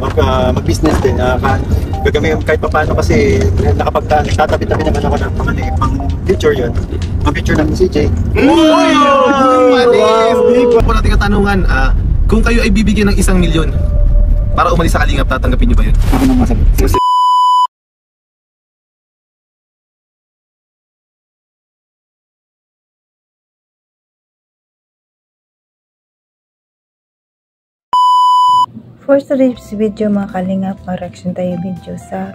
mag-business din. Gagawin kahit paano kasi nagtatabi-tabi naman ako ng mga pang future yun. Ang future ng CJ. Kung natin katanungan, kung kayo ay bibigyan ng 1 milyon para umalis sa Kalingap, tatanggapin niyo ba yun? Ako nang masagot. For today's video mga Kalingap, mag-reaction tayo video sa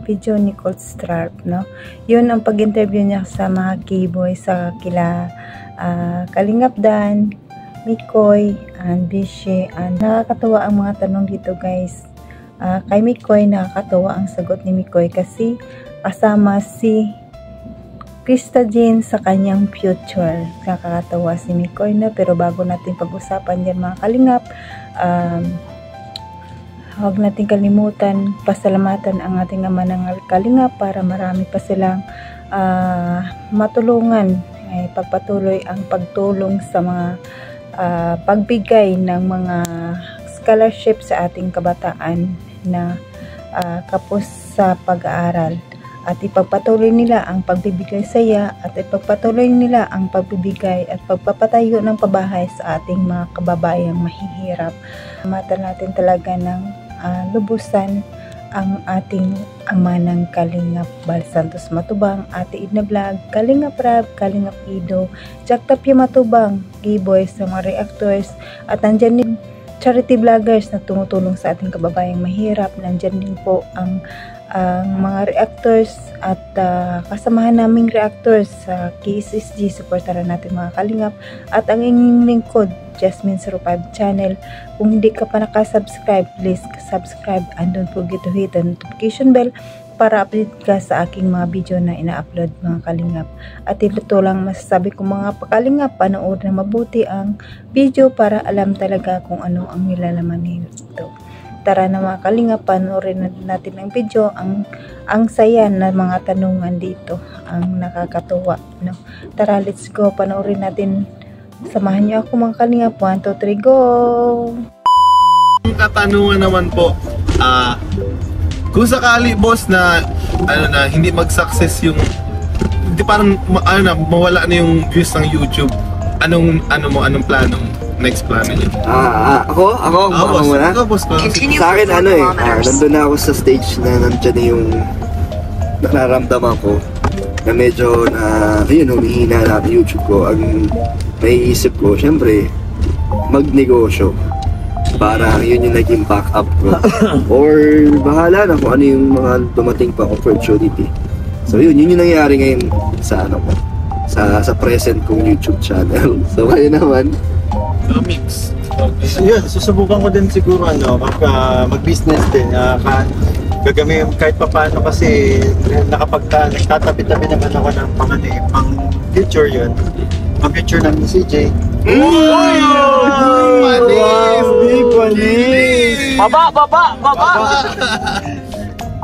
video ni Colt Strap, no? Yun ang pag-interview niya sa mga K-boy, sa kila Kalingap Dan, Mikoy, and Bishi. And nakakatuwa ang mga tanong dito guys. Kay Mikoy, nakakatuwa ang sagot ni Mikoy kasi kasama si Krista Jean sa kanyang future. Nakakatawa si Mikoy na, pero bago natin pag-usapan yan mga Kalingap, huwag natin kalimutan pasalamatan ang ating ama ng Kalingap para marami pa silang matulungan. Pagpatuloy ang pagtulong sa mga pagbigay ng mga scholarship sa ating kabataan na kapos sa pag-aaral. At ipagpatuloy nila ang pagbibigay saya at ipagpatuloy nila ang pagbibigay at pagpapatayo ng pabahay sa ating mga kababayang mahihirap. Mata natin talaga ng lubusan ang ating ama ng Kalingap, Bal Santos Matubang, Ate Edna Vlog, Kalingap Rab, Kalingap Ido, Jack Tapia Matubang, G-Boys, sa mga reactors, at nandyan din charity vloggers na tumutulong sa ating kababayang mahirap. Nandyan din po ang mga reactors at kasamahan naming reactors sa KSSG. Supportaran natin mga Kalingap at ang inyong lingkod, Jasmine 05 channel. Kung hindi ka pa nakasubscribe, please subscribe and don't forget to hit the notification bell para update ka sa aking mga video na ina-upload mga Kalingap. At ito lang masasabi ko mga Kalingap, panood na mabuti ang video para alam talaga kung ano ang nilalaman nito. Tara na mga Kalingap, panoorin natin ang video. Ang saya na mga tanungan dito, ang nakakatuwa, no? Tara, let's go, panoorin natin. Samahan niyo ako mga Kalingap. 1, 2, 3, go! Ang katanungan naman po, kung sakali boss na hindi mag-success yung parang mawala na yung views ng YouTube, anong planong next plano niyo? Ako muna. Boss. Sa akin nandun na ako sa stage na nandiyan na yung nararamdaman ko na medyo humihina na YouTube ko. Ang naiisip ko, syempre, magnegosyo. Parang yun yung naging backup ko. Or bahala na kung ano yung mga dumating pa opportunity. So yun yung nangyayari ngayon sa sa present kong YouTube channel. So kayo naman, mix. Yun, susubukan ko din siguro mag-business din. Gagawin kahit paano kasi nagtatabi-tabi naman ako ng pang future yun. Ang future ng CJ. Panis! Baba!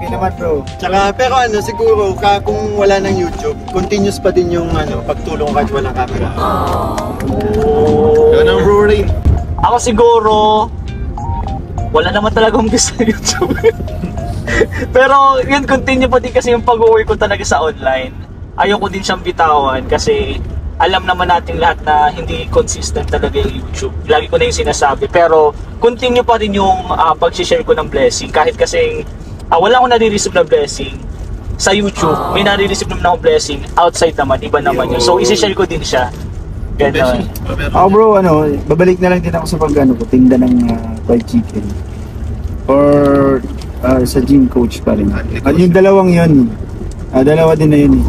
Okay naman bro. Tsaka pero siguro kung wala ng YouTube, continuous pa din yung pagtulong kahit walang camera. Yun ang bro rin. Ako siguro, wala naman talagang gusto sa YouTube. Pero yun, continue pa din kasi yung pag-uwi ko talaga sa online. Ayoko din siyang bitawan kasi alam naman natin lahat na hindi consistent talaga yung YouTube. Lagi ko na yung sinasabi. Pero continue pa rin yung pag-share ko ng blessing. Kahit kasi wala akong nare-receive na blessing sa YouTube. May nare-receive naman akong blessing outside naman. Iba naman yun. So isi-share ko din siya. Ganon. Ako bro, babalik na lang din ako sa tinda ng fried chicken. Or sa gym coach pa rin. At yung dalawang yun, dalawa din na yun.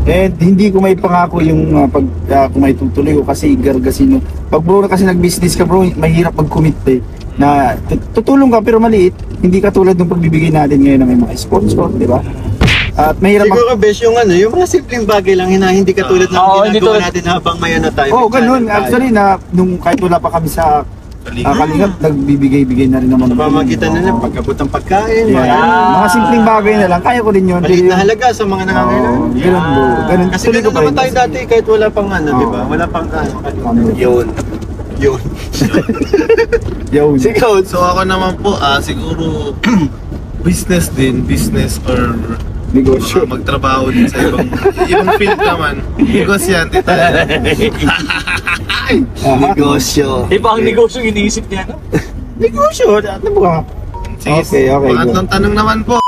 And hindi ko may pangako yung kung may tutuloy ko kasi gargasino. Pag bro kasi nag-business ka bro, mahirap mag-commit na tutulong ka pero maliit. Hindi katulad ng pagbibigay natin ngayon na may mga sponsor, di ba? At mahirap siguro bes yung yung mga simpleng bagay lang hindi katulad ng ginagawa natin habang may tayo. Oo, ganun. Actually nung kahit wala pa kami sa Kalingap, nagbibigay-bigay na rin naman. Pamagitan na lang pagkabot ng pagkain. Mga simpleng bagay na lang, kaya ko rin yun. Maliit na halaga sa mga nangangailangan. Ganun bro. Kasi ganun naman tayo dati kahit wala pang di ba? Wala pang yun. Yun. Yo, Sigaw. So ako naman po, siguro business or negosyo. magtrabaho din sa ibang field naman. Negosyante tayo. Negosyo. Iba ang negosyo iniisip niya, no? Negosyo, ano ba? Sige, Okay, pangatlong tanong naman po.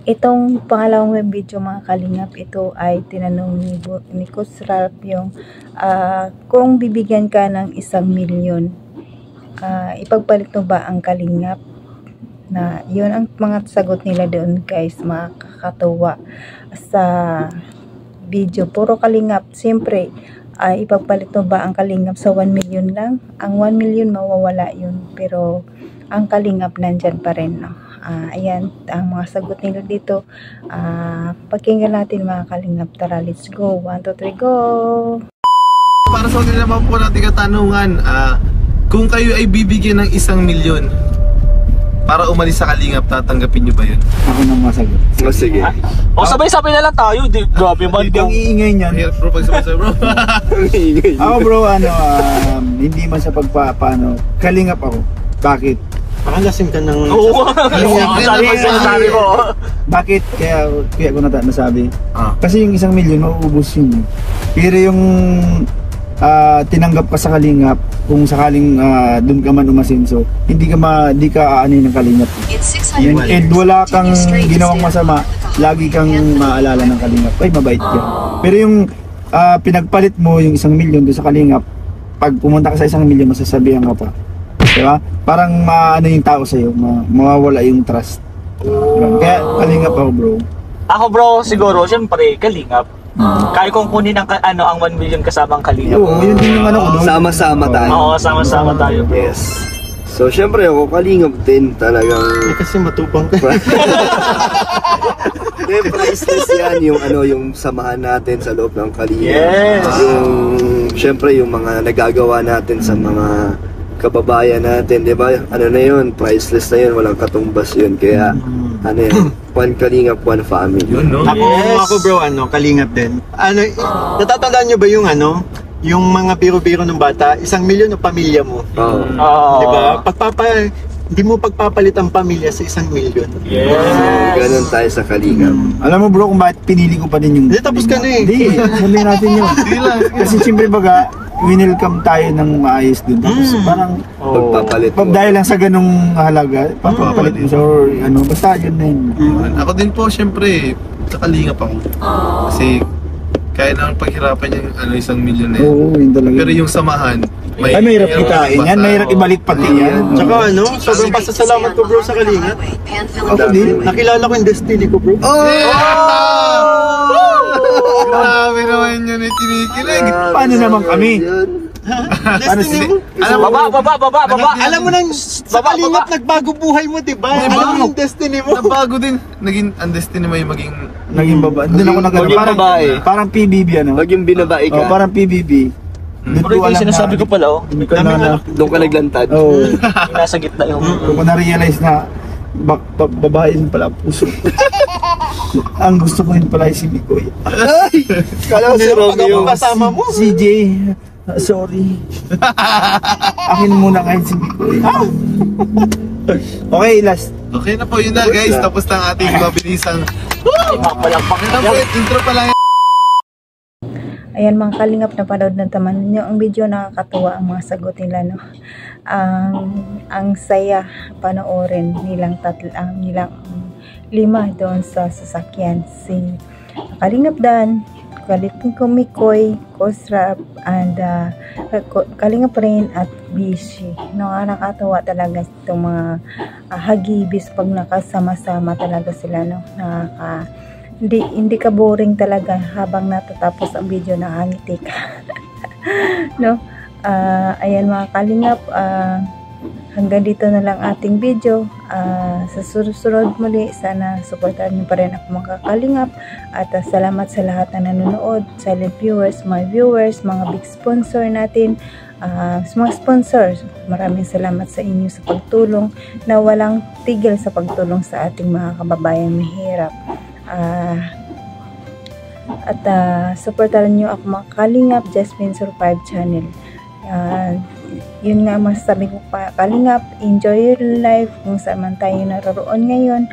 Itong pangalawang video mga kalingap, ito ay tinanong ni Coach Ralph yung kung bibigyan ka ng 1 milyon, ipagpalit mo ba ang kalingap? Na yun ang mga sagot nila doon guys, makakatuwa sa video. Puro kalingap. Siyempre, ipagpalit mo ba ang kalingap sa 1 million lang? Ang 1 million mawawala yun, pero ang kalingap nandyan pa rin, no? Ayan, ang mga sagot nila dito. Pakinggan natin mga kalingap. Tara, let's go. 1, 2, 3, go! Para sa kanila naman po natin katanungan, kung kayo ay bibigyan ng 1 milyon para umalis sa Kalingap, tatanggapin nyo ba yun? Ako nang masagot. Oh, sige. O sabay-sabay na lang tayo. Di, grabe man Ang iingay niyan. Hirap bro, pagsabay bro. Ako bro, hindi man sa pagpapaano, kalingap ako. Bakit? Pakalasing ka ng... Oo. Sabi mo. Bakit? Kaya ko nasabi. Ah. Kasi yung 1 milyon, mauubos yun. Pero yung tinanggap ka sa kalingap, kung sakaling doon ka man umasenso, hindi ka aanin ng kalingap. And wala kang ginawang masama, lagi kang maalala ng kalingap. Ay, mabait ka. Pero yung pinagpalit mo yung 1 milyon doon sa kalingap, pag pumunta ka sa 1 milyon, masasabihan ka pa. Diba? Parang maano yung tao sa'yo, mawawala yung trust. Kaya kalingap ako bro. Ako bro, siguro, siyempre, kalingap. Kaya kong kunin ang 1 million kasama ang kalingap. Oo, yun din yung ano ko doon. Sama-sama tayo. Oo, sama-sama tayo bro. Yes. So, syempre ako, kalingap din talagang... kasi matupang ka. priceless yan, yung samahan natin sa loob ng kalingap. Yes. Syempre, yung mga nagagawa natin sa mga kababayan natin, di ba? Ano na yun, priceless na yun, walang katumbas yun. Kaya, ano yun, one kalingap, one family. Yun, no? Ako bro, kalingap din. Natatandaan nyo ba yung yung mga biro-biro ng bata, 1 milyon o pamilya mo? Oo. Di ba? Hindi mo pagpapalit ang pamilya sa 1 milyon. Yes. Ganun tayo sa kalingap. Alam mo bro kung bakit pinili ko pa din yung... Hindi, tapos ka na eh. Hindi, sabihin natin yun. Kasi siyempre baga, winelcome tayo ng maayos dun. Tapos parang, Pagpapalit mo. dahil lang sa ganung halaga, papapalit mo siya or basta yun na yun. Ako din po, syempre, sa Kalingap ako. Kasi, kaya naman paghirapan yung 1 milyon na yun. Oo, yun talaga. Pero yung samahan, Ay, mahirap kitain yan, mahirap ibalik pati yan. Tsaka sobrang pasasalamat ko bro sa kalingap. Ako din. Nakilala ko yung destiny ko bro. Grabe naman yun yung tinikilig. Paano naman kami? Destiny mo. Baba. Alam mo nang sa kalingap nagbago buhay mo, di ba? Diba? Alam mo yung destiny mo. Nabago din. Naging, ang destiny mo yung maging... Naging baba. Doon ako Maging babae. Parang PBB Pag yung binabae ka, Parang PBB. Doon Pero ito yung sinasabi ko pala, oh. Hindi ko na... doon ka naglantad. Oo. Yung nasa gitna yung... Doon ko na-realize na babae din pala ang puso. Ang gusto ko rin pala ay si Mikoy. Kala ko si Pag Romeo. ako kasama mo. CJ, sorry. Akin muna ngayon si Mikoy. Okay, last. Okay na po, yun na guys. Tapos na ang ating mabilisang... Palakpak Yun na po, intro pa lang. Ayan mga kalingap, napanood na taman nyo ang video, nakakatuwa ang mga sagot nila, no? Ang saya panoorin nilang nilang 5 doon sa sasakyan. Si Kalingap Dan, Kalingap Mikoy, Kosrap, and Kalingap Rain at Bishi. No, nakakatuwa talaga itong mga hagibis pag nakasama-sama talaga sila, no? Hindi ka boring talaga habang natatapos ang video, nakangiti ka. No? Ayan mga kalingap, hanggang dito na lang ating video. Sa susunod muli, sana supportahan niyo pa rin ako mga kalingap. At salamat sa lahat na nanonood, silent viewers, my viewers, mga big sponsor natin, mga sponsors. Maraming salamat sa inyo sa pagtulong, na walang tigil sa pagtulong sa ating mga kababayan mahirap. At supportaran nyo ako mga Kalingap Jasmine Survive channel. Yun nga masasabi ko pa, Kalingap, enjoy your life kung saan man tayo naroon ngayon.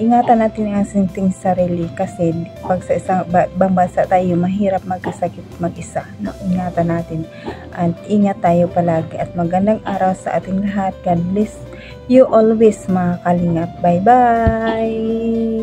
Ingatan natin ang ating sarili kasi pag sa isang bansa tayo mahirap magkasakit mag-isa. No, ingatan natin at ingat tayo palagi at magandang araw sa ating lahat. God bless you always mga Kalingap. Bye bye.